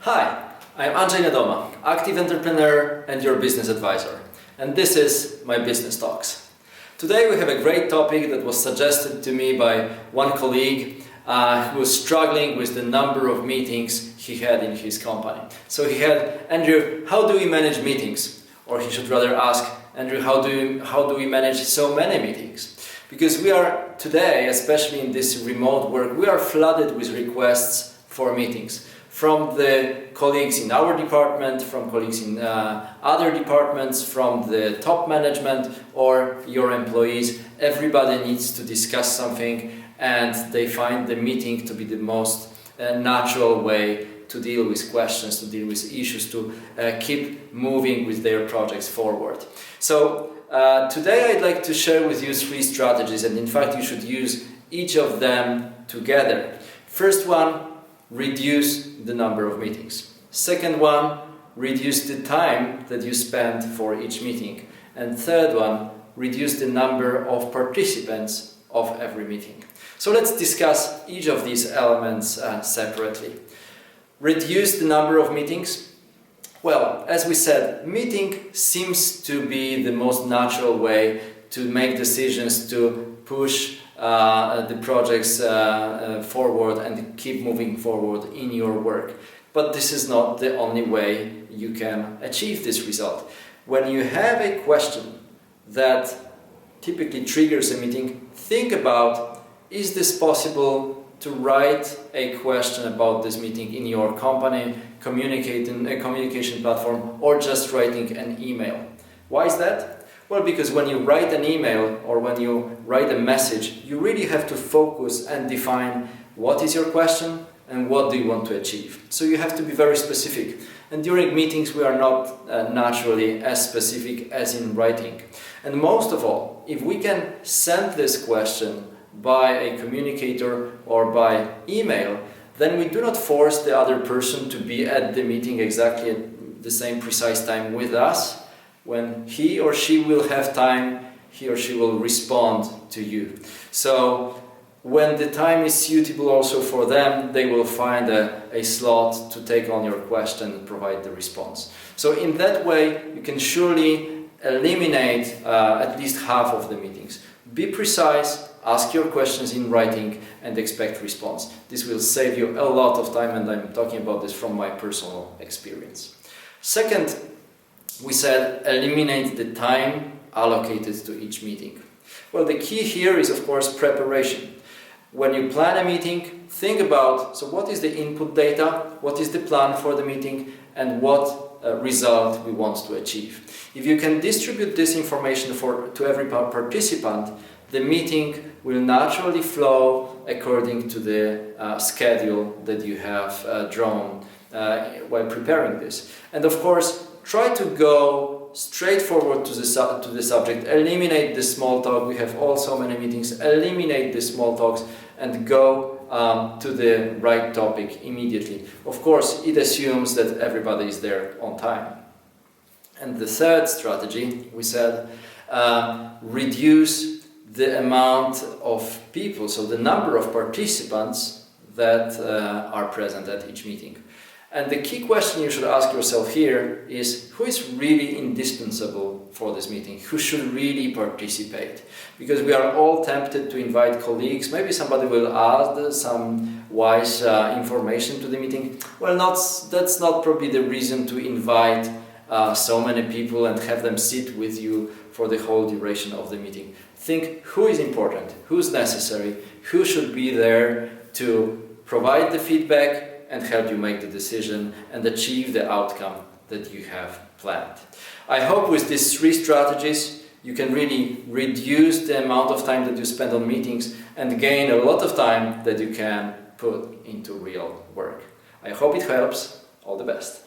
Hi, I'm Andrzej Nedoma, active entrepreneur and your business advisor. And this is my Business Talks. Today we have a great topic that was suggested to me by one colleague who was struggling with the number of meetings he had in his company. So he had, Andrew, how do we manage meetings? Or he should rather ask, Andrew, how do we manage so many meetings? Because we are today, especially in this remote work, we are flooded with requests for meetings. From the colleagues in our department, from colleagues in other departments, from the top management or your employees. Everybody needs to discuss something and they find the meeting to be the most natural way to deal with questions, to deal with issues, to keep moving with their projects forward. So today I'd like to share with you 3 strategies, and in fact you should use each of them together. First one, reduce the number of meetings. Second one, reduce the time that you spend for each meeting. And third one, reduce the number of participants of every meeting. So let's discuss each of these elements separately. Reduce the number of meetings. Well, as we said, meeting seems to be the most natural way to make decisions, to push the projects forward and keep moving forward in your work. But this is not the only way you can achieve this result. When you have a question that typically triggers a meeting, think about, is this possible to write a question about this meeting in your company, communicate in a communication platform, or just writing an email? Why is that? Well, because when you write an email or when you write a message, you really have to focus and define what is your question and what do you want to achieve. So you have to be very specific. And during meetings we are not naturally as specific as in writing. And most of all, if we can send this question by a communicator or by email, then we do not force the other person to be at the meeting exactly at the same precise time with us. When he or she will have time, he or she will respond to you. So when the time is suitable also for them, they will find a slot to take on your question and provide the response. So in that way, you can surely eliminate at least half of the meetings. Be precise, ask your questions in writing and expect response. This will save you a lot of time, and I'm talking about this from my personal experience. Second, we said eliminate the time allocated to each meeting. Well, the key here is, of course, preparation. When you plan a meeting, think about, so what is the input data, what is the plan for the meeting, and what result we want to achieve. If you can distribute this information to every participant, the meeting will naturally flow according to the schedule that you have drawn while preparing this. And of course, try to go straight forward to the subject, eliminate the small talk. We have all so many meetings. Eliminate the small talks and go to the right topic immediately. Of course, it assumes that everybody is there on time. And the third strategy, we said, reduce the amount of people, so the number of participants that are present at each meeting. And the key question you should ask yourself here is, who is really indispensable for this meeting? Who should really participate? Because we are all tempted to invite colleagues. Maybe somebody will add some wise information to the meeting. Well, that's not probably the reason to invite so many people and have them sit with you for the whole duration of the meeting. Think who is important, who's necessary, who should be there to provide the feedback and help you make the decision and achieve the outcome that you have planned. I hope with these 3 strategies you can really reduce the amount of time that you spend on meetings and gain a lot of time that you can put into real work. I hope it helps. All the best.